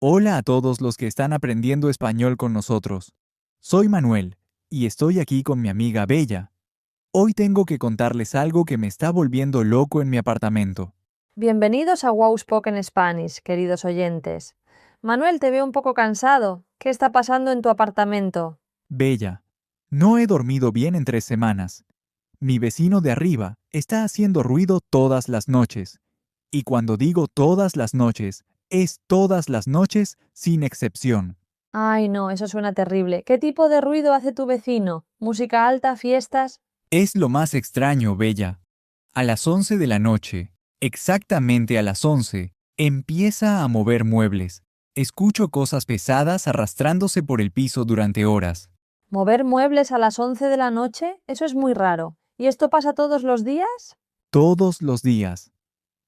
Hola a todos los que están aprendiendo español con nosotros. Soy Manuel y estoy aquí con mi amiga Bella. Hoy tengo que contarles algo que me está volviendo loco en mi apartamento. Bienvenidos a Wow Spoken Spanish, queridos oyentes. Manuel, te veo un poco cansado. ¿Qué está pasando en tu apartamento? Bella, no he dormido bien en 3 semanas. Mi vecino de arriba está haciendo ruido todas las noches. Y cuando digo todas las noches, es todas las noches sin excepción. Ay, no, eso suena terrible. ¿Qué tipo de ruido hace tu vecino? ¿Música alta, fiestas? Es lo más extraño, Bella. A las 11 de la noche, exactamente a las 11, empieza a mover muebles. Escucho cosas pesadas arrastrándose por el piso durante horas. ¿Mover muebles a las 11 de la noche? Eso es muy raro. ¿Y esto pasa todos los días? Todos los días.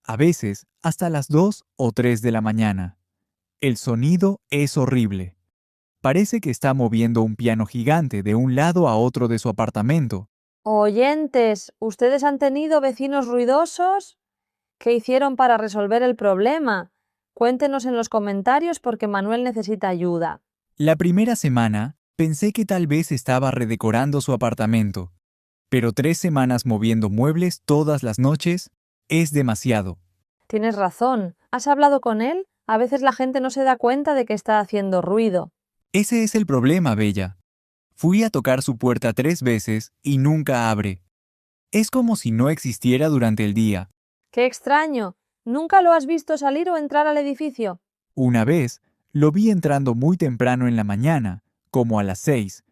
A veces hasta las 2 o 3 de la mañana. El sonido es horrible. Parece que está moviendo un piano gigante de un lado a otro de su apartamento. Oyentes, ¿ustedes han tenido vecinos ruidosos? ¿Qué hicieron para resolver el problema? Cuéntenos en los comentarios porque Manuel necesita ayuda. La primera semana pensé que tal vez estaba redecorando su apartamento, pero 3 semanas moviendo muebles todas las noches es demasiado. Tienes razón. ¿Has hablado con él? A veces la gente no se da cuenta de que está haciendo ruido. Ese es el problema, Bella. Fui a tocar su puerta 3 veces y nunca abre. Es como si no existiera durante el día. ¡Qué extraño! ¿Nunca lo has visto salir o entrar al edificio? Una vez, lo vi entrando muy temprano en la mañana, como a las 6.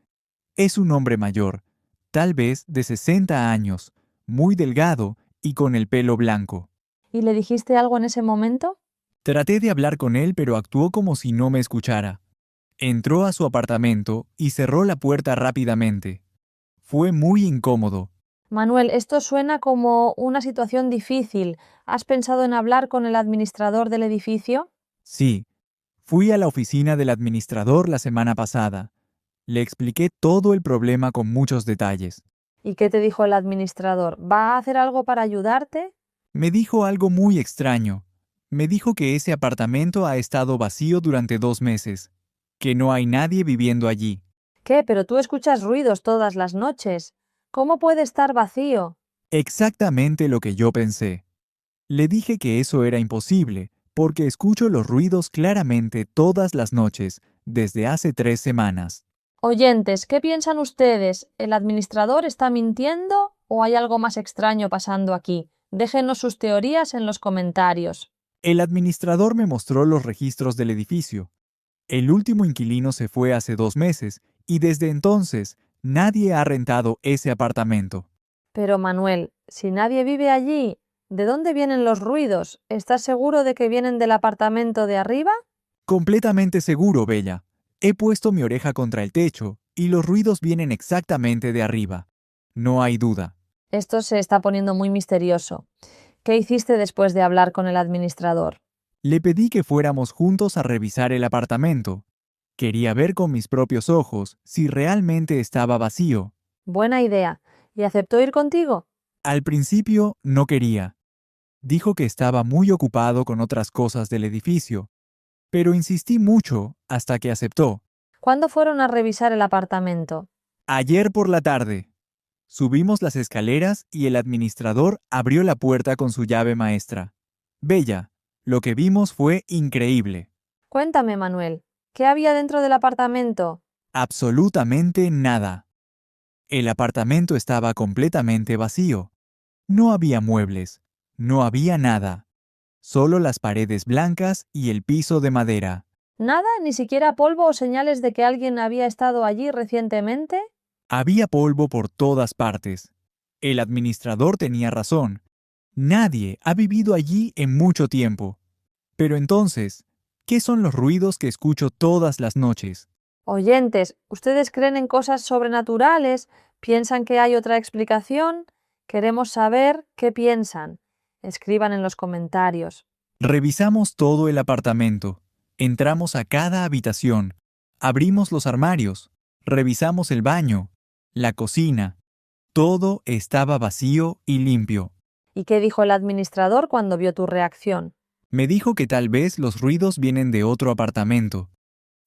Es un hombre mayor, tal vez de 60 años, muy delgado y con el pelo blanco. ¿Y le dijiste algo en ese momento? Traté de hablar con él, pero actuó como si no me escuchara. Entró a su apartamento y cerró la puerta rápidamente. Fue muy incómodo. Manuel, esto suena como una situación difícil. ¿Has pensado en hablar con el administrador del edificio? Sí, fui a la oficina del administrador la semana pasada. Le expliqué todo el problema con muchos detalles. ¿Y qué te dijo el administrador? ¿Va a hacer algo para ayudarte? Me dijo algo muy extraño. Me dijo que ese apartamento ha estado vacío durante 2 meses, que no hay nadie viviendo allí. ¿Qué? Pero tú escuchas ruidos todas las noches. ¿Cómo puede estar vacío? Exactamente lo que yo pensé. Le dije que eso era imposible, porque escucho los ruidos claramente todas las noches, desde hace 3 semanas. Oyentes, ¿qué piensan ustedes? ¿El administrador está mintiendo o hay algo más extraño pasando aquí? Déjenos sus teorías en los comentarios. El administrador me mostró los registros del edificio. El último inquilino se fue hace 2 meses y desde entonces nadie ha rentado ese apartamento. Pero Manuel, si nadie vive allí, ¿de dónde vienen los ruidos? ¿Estás seguro de que vienen del apartamento de arriba? Completamente seguro, Bella. He puesto mi oreja contra el techo y los ruidos vienen exactamente de arriba. No hay duda. Esto se está poniendo muy misterioso. ¿Qué hiciste después de hablar con el administrador? Le pedí que fuéramos juntos a revisar el apartamento. Quería ver con mis propios ojos si realmente estaba vacío. Buena idea. ¿Y aceptó ir contigo? Al principio no quería. Dijo que estaba muy ocupado con otras cosas del edificio, pero insistí mucho hasta que aceptó. ¿Cuándo fueron a revisar el apartamento? Ayer por la tarde. Subimos las escaleras y el administrador abrió la puerta con su llave maestra. Bella, lo que vimos fue increíble. Cuéntame, Manuel, ¿qué había dentro del apartamento? Absolutamente nada. El apartamento estaba completamente vacío. No había muebles, no había nada. Solo las paredes blancas y el piso de madera. ¿Nada? ¿Ni siquiera polvo o señales de que alguien había estado allí recientemente? Había polvo por todas partes. El administrador tenía razón. Nadie ha vivido allí en mucho tiempo. Pero entonces, ¿qué son los ruidos que escucho todas las noches? Oyentes, ¿ustedes creen en cosas sobrenaturales? ¿Piensan que hay otra explicación? Queremos saber qué piensan. Escriban en los comentarios. Revisamos todo el apartamento. Entramos a cada habitación. Abrimos los armarios. Revisamos el baño, la cocina. Todo estaba vacío y limpio. ¿Y qué dijo el administrador cuando vio tu reacción? Me dijo que tal vez los ruidos vienen de otro apartamento,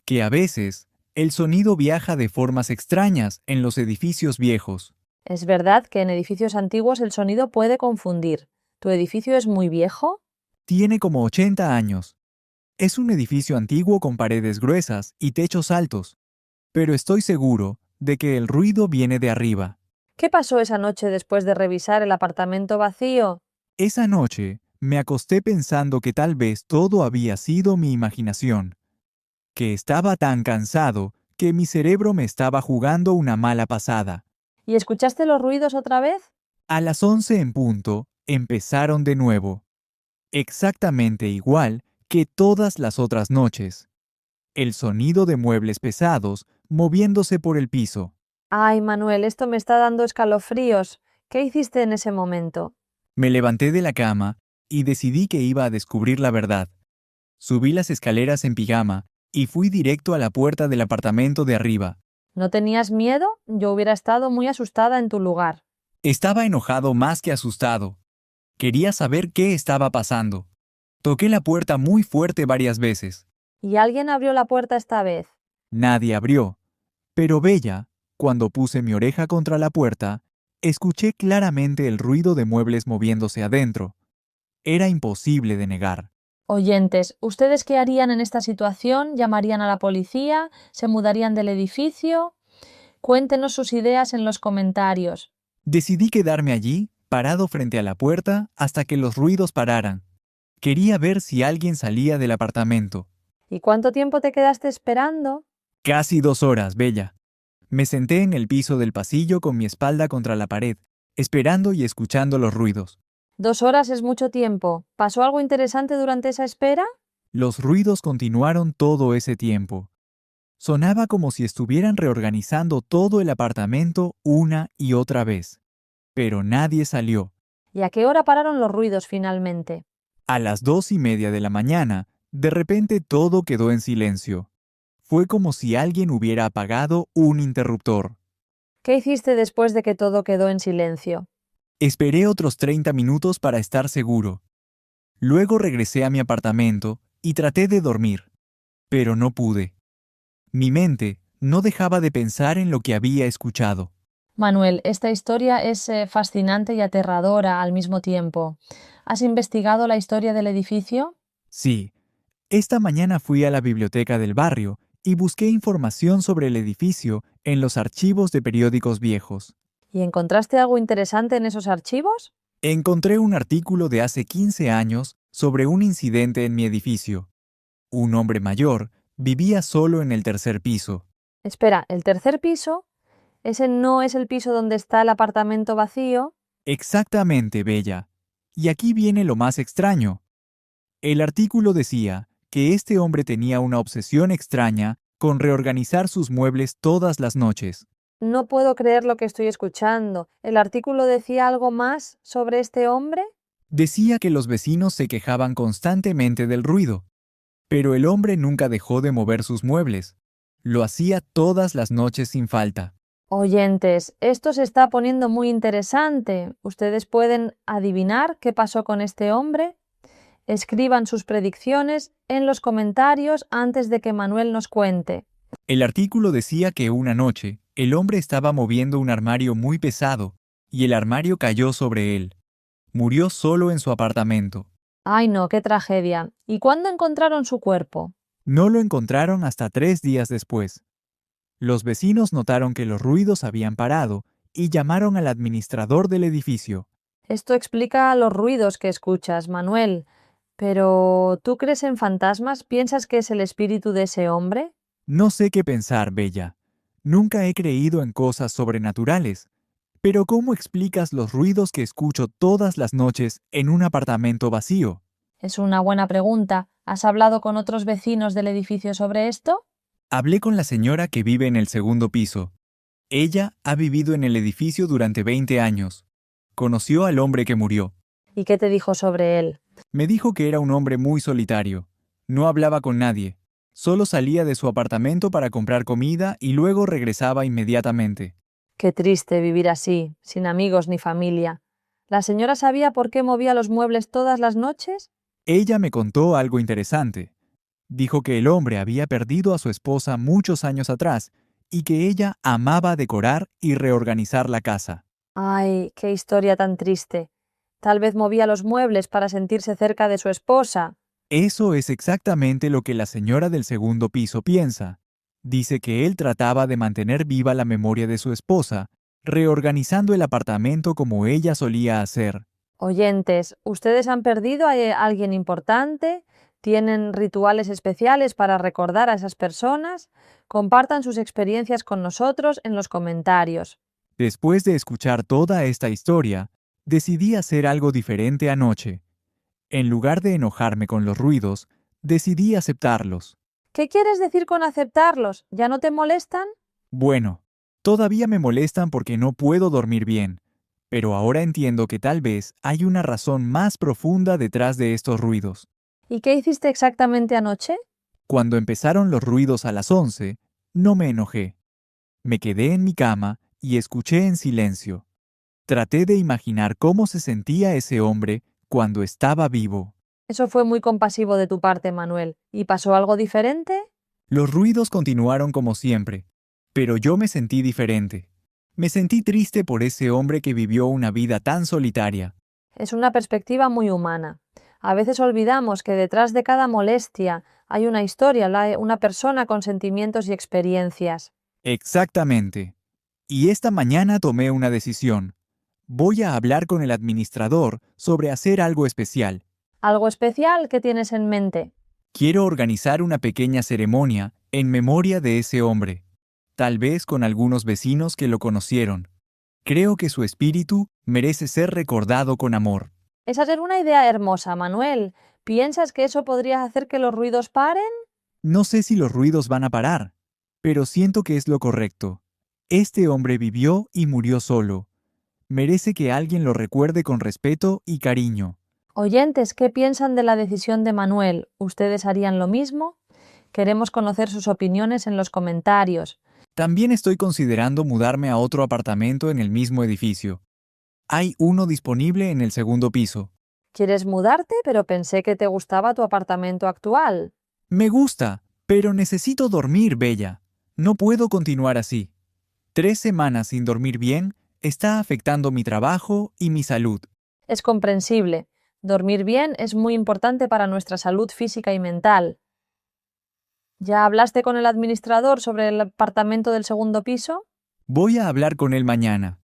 que a veces el sonido viaja de formas extrañas en los edificios viejos. Es verdad que en edificios antiguos el sonido puede confundir. ¿Tu edificio es muy viejo? Tiene como 80 años. Es un edificio antiguo con paredes gruesas y techos altos, pero estoy seguro de que el ruido viene de arriba. ¿Qué pasó esa noche después de revisar el apartamento vacío? Esa noche me acosté pensando que tal vez todo había sido mi imaginación, que estaba tan cansado que mi cerebro me estaba jugando una mala pasada. ¿Y escuchaste los ruidos otra vez? A las 11 en punto, empezaron de nuevo, exactamente igual que todas las otras noches. El sonido de muebles pesados moviéndose por el piso. Ay, Manuel, esto me está dando escalofríos. ¿Qué hiciste en ese momento? Me levanté de la cama y decidí que iba a descubrir la verdad. Subí las escaleras en pijama y fui directo a la puerta del apartamento de arriba. ¿No tenías miedo? Yo hubiera estado muy asustada en tu lugar. Estaba enojado más que asustado. Quería saber qué estaba pasando. Toqué la puerta muy fuerte varias veces. ¿Y alguien abrió la puerta esta vez? Nadie abrió. Pero Bella, cuando puse mi oreja contra la puerta, escuché claramente el ruido de muebles moviéndose adentro. Era imposible de negar. Oyentes, ¿ustedes qué harían en esta situación? ¿Llamarían a la policía? ¿Se mudarían del edificio? Cuéntenos sus ideas en los comentarios. Decidí quedarme allí, parado frente a la puerta, hasta que los ruidos pararan. Quería ver si alguien salía del apartamento. ¿Y cuánto tiempo te quedaste esperando? Casi 2 horas, Bella. Me senté en el piso del pasillo con mi espalda contra la pared, esperando y escuchando los ruidos. 2 horas es mucho tiempo. ¿Pasó algo interesante durante esa espera? Los ruidos continuaron todo ese tiempo. Sonaba como si estuvieran reorganizando todo el apartamento una y otra vez. Pero nadie salió. ¿Y a qué hora pararon los ruidos finalmente? A las 2:30 de la mañana, de repente todo quedó en silencio. Fue como si alguien hubiera apagado un interruptor. ¿Qué hiciste después de que todo quedó en silencio? Esperé otros 30 minutos para estar seguro. Luego regresé a mi apartamento y traté de dormir, pero no pude. Mi mente no dejaba de pensar en lo que había escuchado. Manuel, esta historia es fascinante y aterradora al mismo tiempo. ¿Has investigado la historia del edificio? Sí, esta mañana fui a la biblioteca del barrio y busqué información sobre el edificio en los archivos de periódicos viejos. ¿Y encontraste algo interesante en esos archivos? Encontré un artículo de hace 15 años sobre un incidente en mi edificio. Un hombre mayor vivía solo en el tercer piso. Espera, ¿el tercer piso? ¿Ese no es el piso donde está el apartamento vacío? Exactamente, Bella. Y aquí viene lo más extraño. El artículo decía que este hombre tenía una obsesión extraña con reorganizar sus muebles todas las noches. No puedo creer lo que estoy escuchando. ¿El artículo decía algo más sobre este hombre? Decía que los vecinos se quejaban constantemente del ruido, pero el hombre nunca dejó de mover sus muebles. Lo hacía todas las noches sin falta. Oyentes, esto se está poniendo muy interesante. ¿Ustedes pueden adivinar qué pasó con este hombre? Escriban sus predicciones en los comentarios antes de que Manuel nos cuente. El artículo decía que una noche el hombre estaba moviendo un armario muy pesado y el armario cayó sobre él. Murió solo en su apartamento. Ay, no, qué tragedia. ¿Y cuándo encontraron su cuerpo? No lo encontraron hasta 3 días después. Los vecinos notaron que los ruidos habían parado y llamaron al administrador del edificio. Esto explica los ruidos que escuchas, Manuel. Pero, ¿tú crees en fantasmas? ¿Piensas que es el espíritu de ese hombre? No sé qué pensar, Bella. Nunca he creído en cosas sobrenaturales. Pero ¿cómo explicas los ruidos que escucho todas las noches en un apartamento vacío? Es una buena pregunta. ¿Has hablado con otros vecinos del edificio sobre esto? Hablé con la señora que vive en el segundo piso. Ella ha vivido en el edificio durante 20 años. Conoció al hombre que murió. ¿Y qué te dijo sobre él? Me dijo que era un hombre muy solitario. No hablaba con nadie. Solo salía de su apartamento para comprar comida y luego regresaba inmediatamente. Qué triste vivir así, sin amigos ni familia. ¿La señora sabía por qué movía los muebles todas las noches? Ella me contó algo interesante. Dijo que el hombre había perdido a su esposa muchos años atrás y que ella amaba decorar y reorganizar la casa. Ay, qué historia tan triste. Tal vez movía los muebles para sentirse cerca de su esposa. Eso es exactamente lo que la señora del segundo piso piensa. Dice que él trataba de mantener viva la memoria de su esposa, reorganizando el apartamento como ella solía hacer. Oyentes, ¿ustedes han perdido a alguien importante? ¿Tienen rituales especiales para recordar a esas personas? Compartan sus experiencias con nosotros en los comentarios. Después de escuchar toda esta historia, decidí hacer algo diferente anoche. En lugar de enojarme con los ruidos, decidí aceptarlos. ¿Qué quieres decir con aceptarlos? ¿Ya no te molestan? Bueno, todavía me molestan porque no puedo dormir bien, pero ahora entiendo que tal vez hay una razón más profunda detrás de estos ruidos. ¿Y qué hiciste exactamente anoche? Cuando empezaron los ruidos a las 11, no me enojé. Me quedé en mi cama y escuché en silencio. Traté de imaginar cómo se sentía ese hombre cuando estaba vivo. Eso fue muy compasivo de tu parte, Manuel. ¿Y pasó algo diferente? Los ruidos continuaron como siempre, pero yo me sentí diferente. Me sentí triste por ese hombre que vivió una vida tan solitaria. Es una perspectiva muy humana. A veces olvidamos que detrás de cada molestia hay una historia, una persona con sentimientos y experiencias. Exactamente. Y esta mañana tomé una decisión. Voy a hablar con el administrador sobre hacer algo especial. ¿Algo especial que tienes en mente? Quiero organizar una pequeña ceremonia en memoria de ese hombre, tal vez con algunos vecinos que lo conocieron. Creo que su espíritu merece ser recordado con amor. Esa es una idea hermosa, Manuel. ¿Piensas que eso podría hacer que los ruidos paren? No sé si los ruidos van a parar, pero siento que es lo correcto. Este hombre vivió y murió solo. Merece que alguien lo recuerde con respeto y cariño. Oyentes, ¿qué piensan de la decisión de Manuel? ¿Ustedes harían lo mismo? Queremos conocer sus opiniones en los comentarios. También estoy considerando mudarme a otro apartamento en el mismo edificio. Hay uno disponible en el segundo piso. ¿Quieres mudarte? Pero pensé que te gustaba tu apartamento actual. Me gusta, pero necesito dormir, Bella. No puedo continuar así. 3 semanas sin dormir bien está afectando mi trabajo y mi salud. Es comprensible. Dormir bien es muy importante para nuestra salud física y mental. ¿Ya hablaste con el administrador sobre el apartamento del segundo piso? Voy a hablar con él mañana.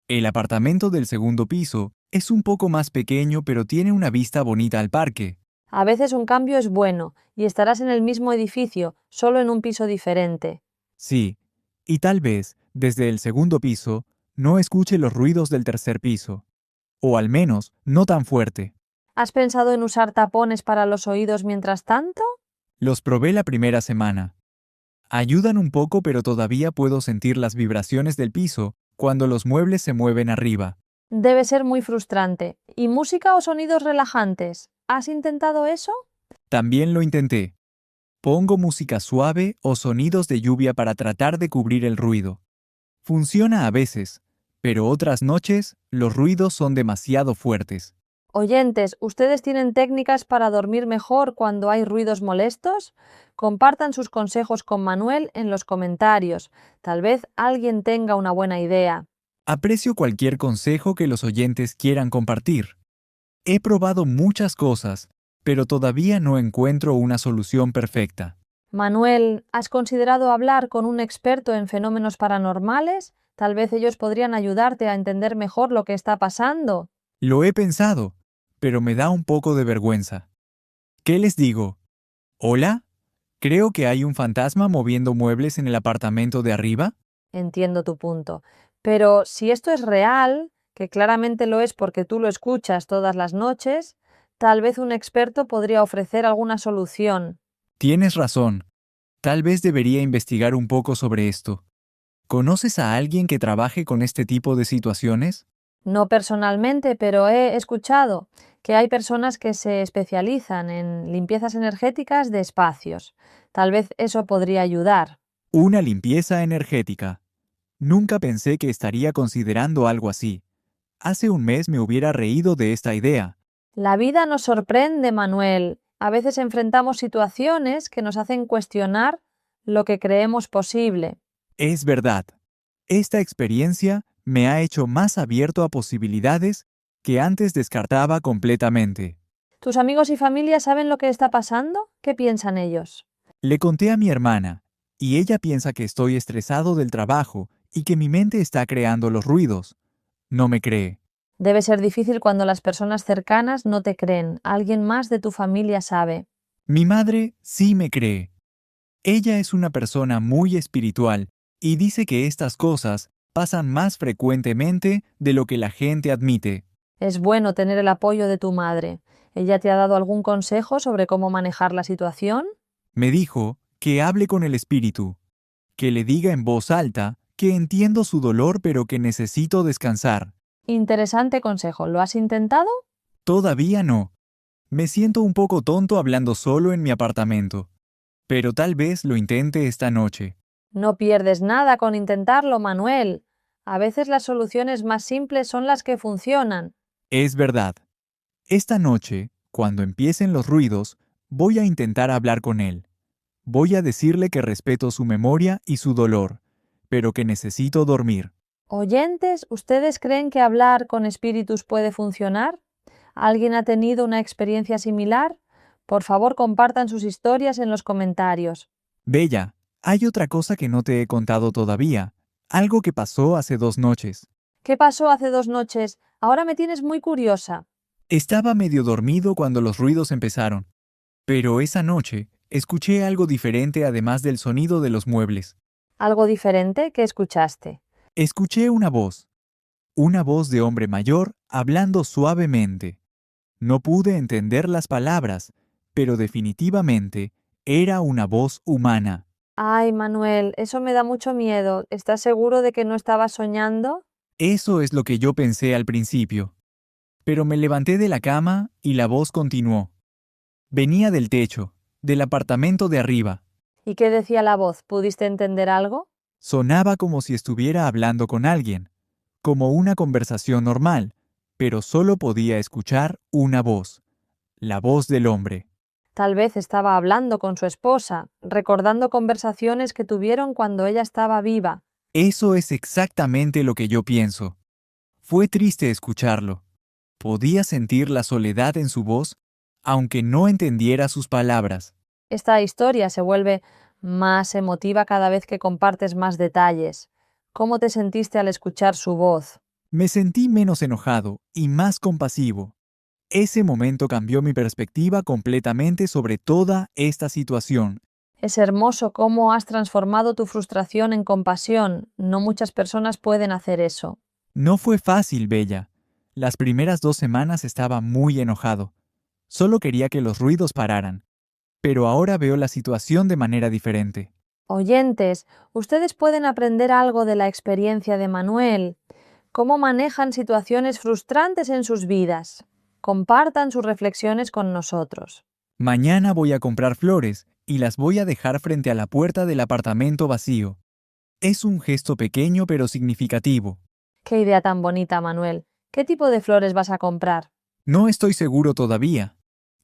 El apartamento del segundo piso es un poco más pequeño, pero tiene una vista bonita al parque. A veces un cambio es bueno y estarás en el mismo edificio, solo en un piso diferente. Sí, y tal vez, desde el segundo piso, no escuche los ruidos del tercer piso. O al menos, no tan fuerte. ¿Has pensado en usar tapones para los oídos mientras tanto? Los probé la primera semana. Ayudan un poco, pero todavía puedo sentir las vibraciones del piso cuando los muebles se mueven arriba. Debe ser muy frustrante. ¿Y música o sonidos relajantes? ¿Has intentado eso? También lo intenté. Pongo música suave o sonidos de lluvia para tratar de cubrir el ruido. Funciona a veces, pero otras noches los ruidos son demasiado fuertes. Oyentes, ¿ustedes tienen técnicas para dormir mejor cuando hay ruidos molestos? Compartan sus consejos con Manuel en los comentarios. Tal vez alguien tenga una buena idea. Aprecio cualquier consejo que los oyentes quieran compartir. He probado muchas cosas, pero todavía no encuentro una solución perfecta. Manuel, ¿has considerado hablar con un experto en fenómenos paranormales? Tal vez ellos podrían ayudarte a entender mejor lo que está pasando. Lo he pensado, pero me da un poco de vergüenza. ¿Qué les digo? ¿Hola? Creo que hay un fantasma moviendo muebles en el apartamento de arriba. Entiendo tu punto. Pero si esto es real, que claramente lo es porque tú lo escuchas todas las noches, tal vez un experto podría ofrecer alguna solución. Tienes razón. Tal vez debería investigar un poco sobre esto. ¿Conoces a alguien que trabaje con este tipo de situaciones? No personalmente, pero he escuchado que hay personas que se especializan en limpiezas energéticas de espacios. Tal vez eso podría ayudar. Una limpieza energética. Nunca pensé que estaría considerando algo así. Hace un mes me hubiera reído de esta idea, La vida nos sorprende, Manuel. A veces enfrentamos situaciones que nos hacen cuestionar lo que creemos posible. Es verdad. Esta experiencia me ha hecho más abierto a posibilidades que antes descartaba completamente. ¿Tus amigos y familia saben lo que está pasando? ¿Qué piensan ellos? Le conté a mi hermana, y ella piensa que estoy estresado del trabajo y que mi mente está creando los ruidos. No me cree. Debe ser difícil cuando las personas cercanas no te creen. Alguien más de tu familia sabe. Mi madre sí me cree. Ella es una persona muy espiritual y dice que estas cosas pasan más frecuentemente de lo que la gente admite. Es bueno tener el apoyo de tu madre. ¿Ella te ha dado algún consejo sobre cómo manejar la situación? Me dijo que hable con el espíritu, que le diga en voz alta que entiendo su dolor pero que necesito descansar. Interesante consejo. ¿Lo has intentado? Todavía no. Me siento un poco tonto hablando solo en mi apartamento, pero tal vez lo intente esta noche. No pierdes nada con intentarlo, Manuel. A veces las soluciones más simples son las que funcionan. Es verdad. Esta noche, cuando empiecen los ruidos, voy a intentar hablar con él. Voy a decirle que respeto su memoria y su dolor, pero que necesito dormir. Oyentes, ¿ustedes creen que hablar con espíritus puede funcionar? ¿Alguien ha tenido una experiencia similar? Por favor, compartan sus historias en los comentarios. Bella, hay otra cosa que no te he contado todavía, algo que pasó hace 2 noches. ¿Qué pasó hace 2 noches? Ahora me tienes muy curiosa. Estaba medio dormido cuando los ruidos empezaron, pero esa noche escuché algo diferente además del sonido de los muebles. ¿Algo diferente que escuchaste? Escuché una voz de hombre mayor hablando suavemente. No pude entender las palabras, pero definitivamente era una voz humana. Ay, Manuel, eso me da mucho miedo. ¿Estás seguro de que no estabas soñando? Eso es lo que yo pensé al principio. Pero me levanté de la cama y la voz continuó. Venía del techo, del apartamento de arriba. ¿Y qué decía la voz? ¿Pudiste entender algo? Sonaba como si estuviera hablando con alguien, como una conversación normal, pero solo podía escuchar una voz, la voz del hombre. Tal vez estaba hablando con su esposa, recordando conversaciones que tuvieron cuando ella estaba viva. Eso es exactamente lo que yo pienso. Fue triste escucharlo. Podía sentir la soledad en su voz, aunque no entendiera sus palabras. Esta historia se vuelve más emotiva cada vez que compartes más detalles. ¿Cómo te sentiste al escuchar su voz? Me sentí menos enojado y más compasivo. Ese momento cambió mi perspectiva completamente sobre toda esta situación. Es hermoso cómo has transformado tu frustración en compasión. No muchas personas pueden hacer eso. No fue fácil, Bella. Las primeras 2 semanas estaba muy enojado. Solo quería que los ruidos pararan. Pero ahora veo la situación de manera diferente. Oyentes, ustedes pueden aprender algo de la experiencia de Manuel. ¿Cómo manejan situaciones frustrantes en sus vidas? Compartan sus reflexiones con nosotros. Mañana voy a comprar flores y las voy a dejar frente a la puerta del apartamento vacío. Es un gesto pequeño pero significativo. Qué idea tan bonita, Manuel. ¿Qué tipo de flores vas a comprar? No estoy seguro todavía.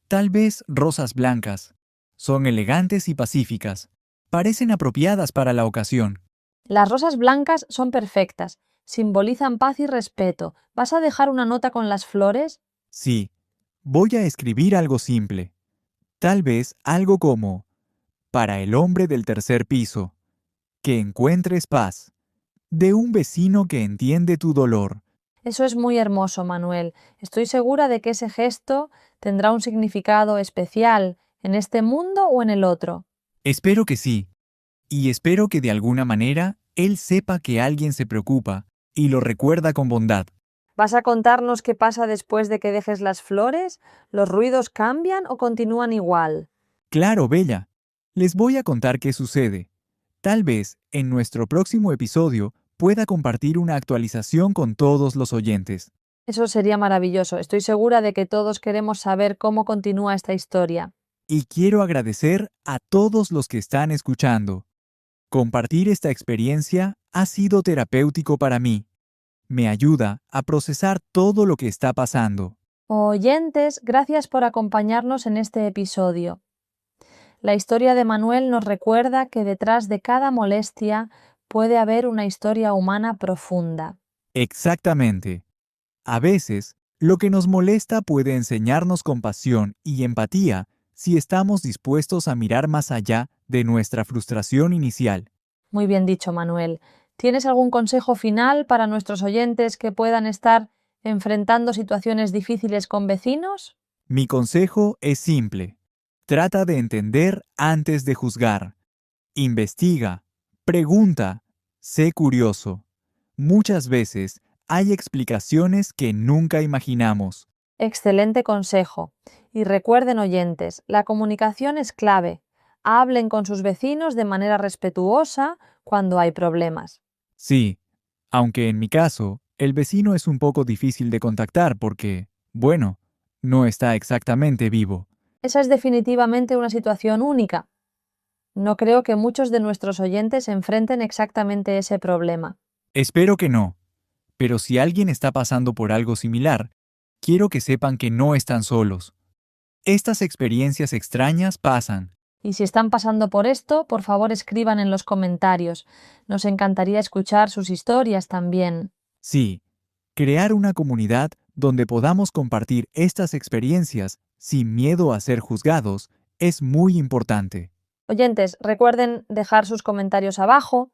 Tal vez rosas blancas. Son elegantes y pacíficas. Parecen apropiadas para la ocasión. Las rosas blancas son perfectas. Simbolizan paz y respeto. ¿Vas a dejar una nota con las flores? Sí, voy a escribir algo simple. Tal vez algo como, para el hombre del tercer piso, que encuentres paz, de un vecino que entiende tu dolor. Eso es muy hermoso, Manuel. Estoy segura de que ese gesto tendrá un significado especial en este mundo o en el otro. Espero que sí, y espero que de alguna manera él sepa que alguien se preocupa y lo recuerda con bondad. ¿Vas a contarnos qué pasa después de que dejes las flores? ¿Los ruidos cambian o continúan igual? Claro, Bella, les voy a contar qué sucede. Tal vez en nuestro próximo episodio pueda compartir una actualización con todos los oyentes. Eso sería maravilloso. Estoy segura de que todos queremos saber cómo continúa esta historia. Y quiero agradecer a todos los que están escuchando. Compartir esta experiencia ha sido terapéutico para mí. Me ayuda a procesar todo lo que está pasando. Oyentes, gracias por acompañarnos en este episodio. La historia de Manuel nos recuerda que detrás de cada molestia puede haber una historia humana profunda. Exactamente. A veces, lo que nos molesta puede enseñarnos compasión y empatía si estamos dispuestos a mirar más allá de nuestra frustración inicial. Muy bien dicho, Manuel. ¿Tienes algún consejo final para nuestros oyentes que puedan estar enfrentando situaciones difíciles con vecinos? Mi consejo es simple. Trata de entender antes de juzgar. Investiga, pregunta, sé curioso. Muchas veces hay explicaciones que nunca imaginamos. Excelente consejo. Y recuerden, oyentes, la comunicación es clave. Hablen con sus vecinos de manera respetuosa cuando hay problemas. Sí, aunque en mi caso, el vecino es un poco difícil de contactar porque, bueno, no está exactamente vivo. Esa es definitivamente una situación única. No creo que muchos de nuestros oyentes enfrenten exactamente ese problema. Espero que no, pero si alguien está pasando por algo similar, quiero que sepan que no están solos. Estas experiencias extrañas pasan. Y si están pasando por esto, por favor escriban en los comentarios. Nos encantaría escuchar sus historias también. Sí, crear una comunidad donde podamos compartir estas experiencias sin miedo a ser juzgados es muy importante. Oyentes, recuerden dejar sus comentarios abajo.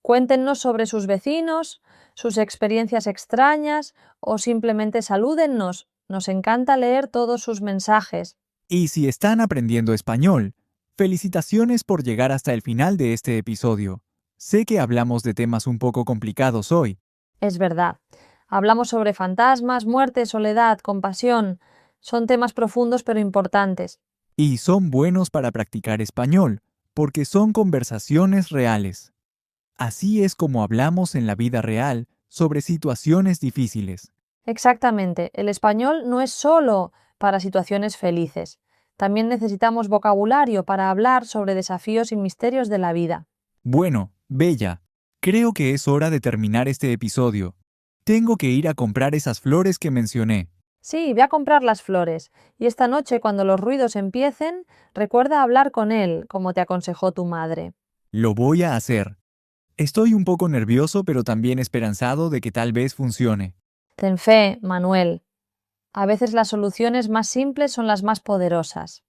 Cuéntenos sobre sus vecinos, sus experiencias extrañas o simplemente salúdennos. Nos encanta leer todos sus mensajes. Y si están aprendiendo español, felicitaciones por llegar hasta el final de este episodio. Sé que hablamos de temas un poco complicados hoy. Es verdad. Hablamos sobre fantasmas, muerte, soledad, compasión. Son temas profundos pero importantes. Y son buenos para practicar español, porque son conversaciones reales. Así es como hablamos en la vida real sobre situaciones difíciles. Exactamente. El español no es solo para situaciones felices. También necesitamos vocabulario para hablar sobre desafíos y misterios de la vida. Bueno, Bella, creo que es hora de terminar este episodio. Tengo que ir a comprar esas flores que mencioné. Sí, ve a comprar las flores. Y esta noche, cuando los ruidos empiecen, recuerda hablar con él, como te aconsejó tu madre. Lo voy a hacer. Estoy un poco nervioso, pero también esperanzado de que tal vez funcione. Ten fe, Manuel. A veces las soluciones más simples son las más poderosas.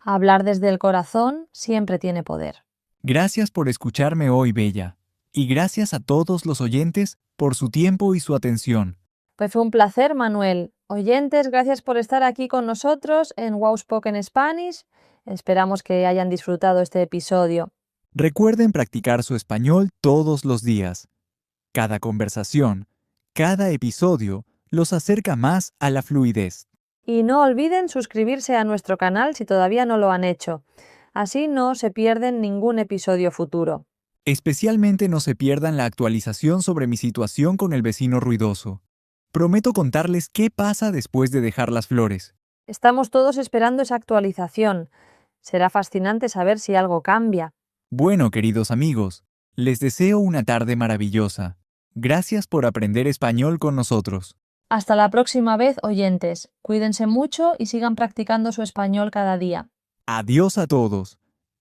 Hablar desde el corazón siempre tiene poder. Gracias por escucharme hoy, Bella. Y gracias a todos los oyentes por su tiempo y su atención. Pues fue un placer, Manuel. Oyentes, gracias por estar aquí con nosotros en Wow Spoken Spanish. Esperamos que hayan disfrutado este episodio. Recuerden practicar su español todos los días. Cada conversación, cada episodio los acerca más a la fluidez. Y no olviden suscribirse a nuestro canal si todavía no lo han hecho. Así no se pierden ningún episodio futuro. Especialmente no se pierdan la actualización sobre mi situación con el vecino ruidoso. Prometo contarles qué pasa después de dejar las flores. Estamos todos esperando esa actualización. Será fascinante saber si algo cambia. Bueno, queridos amigos, les deseo una tarde maravillosa. Gracias por aprender español con nosotros. Hasta la próxima vez, oyentes. Cuídense mucho y sigan practicando su español cada día. Adiós a todos.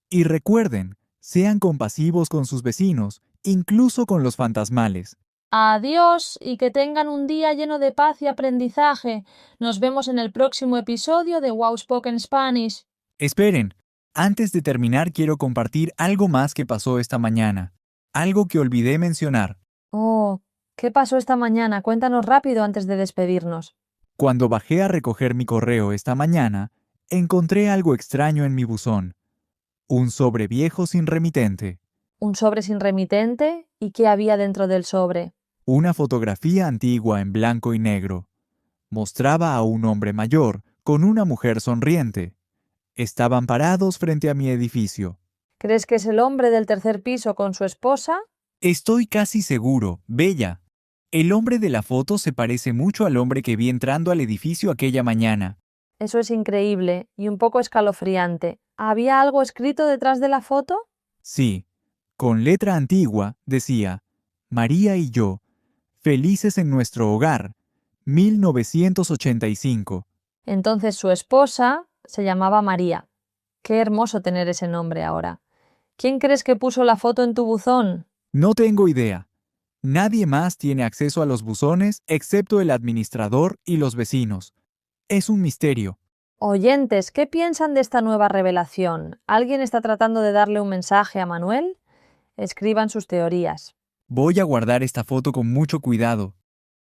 Y recuerden, sean compasivos con sus vecinos, incluso con los fantasmales. Adiós y que tengan un día lleno de paz y aprendizaje. Nos vemos en el próximo episodio de Wow Spoken Spanish. Esperen, antes de terminar quiero compartir algo más que pasó esta mañana. Algo que olvidé mencionar. Oh, ¿qué pasó esta mañana? Cuéntanos rápido antes de despedirnos. Cuando bajé a recoger mi correo esta mañana, encontré algo extraño en mi buzón. Un sobre viejo sin remitente. ¿Un sobre sin remitente? ¿Y qué había dentro del sobre? Una fotografía antigua en blanco y negro. Mostraba a un hombre mayor con una mujer sonriente. Estaban parados frente a mi edificio. ¿Crees que es el hombre del tercer piso con su esposa? Estoy casi seguro, Bella. El hombre de la foto se parece mucho al hombre que vi entrando al edificio aquella mañana. Eso es increíble y un poco escalofriante. ¿Había algo escrito detrás de la foto? Sí, con letra antigua decía, María y yo, felices en nuestro hogar, 1985. Entonces su esposa se llamaba María. Qué hermoso tener ese nombre ahora. ¿Quién crees que puso la foto en tu buzón? No tengo idea. Nadie más tiene acceso a los buzones excepto el administrador y los vecinos. Es un misterio. Oyentes, ¿qué piensan de esta nueva revelación? ¿Alguien está tratando de darle un mensaje a Manuel? Escriban sus teorías. Voy a guardar esta foto con mucho cuidado.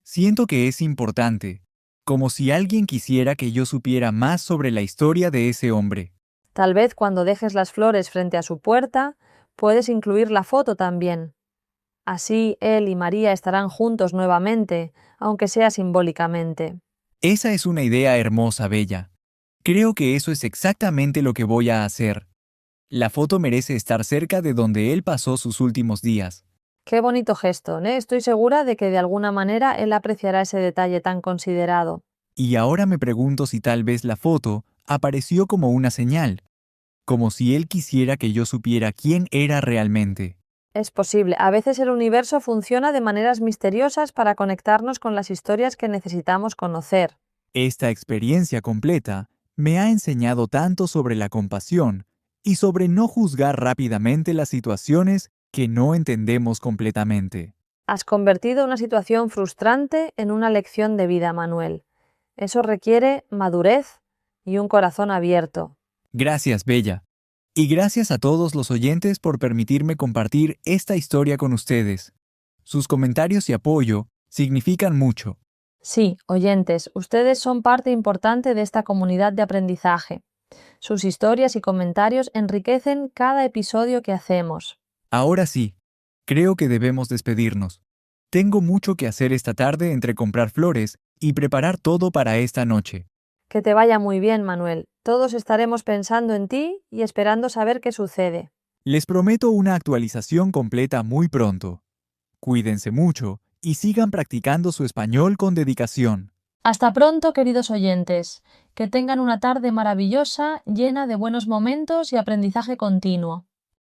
Siento que es importante, como si alguien quisiera que yo supiera más sobre la historia de ese hombre. Tal vez cuando dejes las flores frente a su puerta, puedes incluir la foto también. Así él y María estarán juntos nuevamente, aunque sea simbólicamente. Esa es una idea hermosa, Bella. Creo que eso es exactamente lo que voy a hacer. La foto merece estar cerca de donde él pasó sus últimos días. Qué bonito gesto, ¿eh? Estoy segura de que de alguna manera él apreciará ese detalle tan considerado. Y ahora me pregunto si tal vez la foto apareció como una señal, como si él quisiera que yo supiera quién era realmente. Es posible. A veces el universo funciona de maneras misteriosas para conectarnos con las historias que necesitamos conocer. Esta experiencia completa me ha enseñado tanto sobre la compasión y sobre no juzgar rápidamente las situaciones que no entendemos completamente. Has convertido una situación frustrante en una lección de vida, Manuel. Eso requiere madurez y un corazón abierto. Gracias, Bella. Y gracias a todos los oyentes por permitirme compartir esta historia con ustedes. Sus comentarios y apoyo significan mucho. Sí, oyentes, ustedes son parte importante de esta comunidad de aprendizaje. Sus historias y comentarios enriquecen cada episodio que hacemos. Ahora sí, creo que debemos despedirnos. Tengo mucho que hacer esta tarde entre comprar flores y preparar todo para esta noche. Que te vaya muy bien, Manuel. Todos estaremos pensando en ti y esperando saber qué sucede. Les prometo una actualización completa muy pronto. Cuídense mucho y sigan practicando su español con dedicación. Hasta pronto, queridos oyentes. Que tengan una tarde maravillosa, llena de buenos momentos y aprendizaje continuo.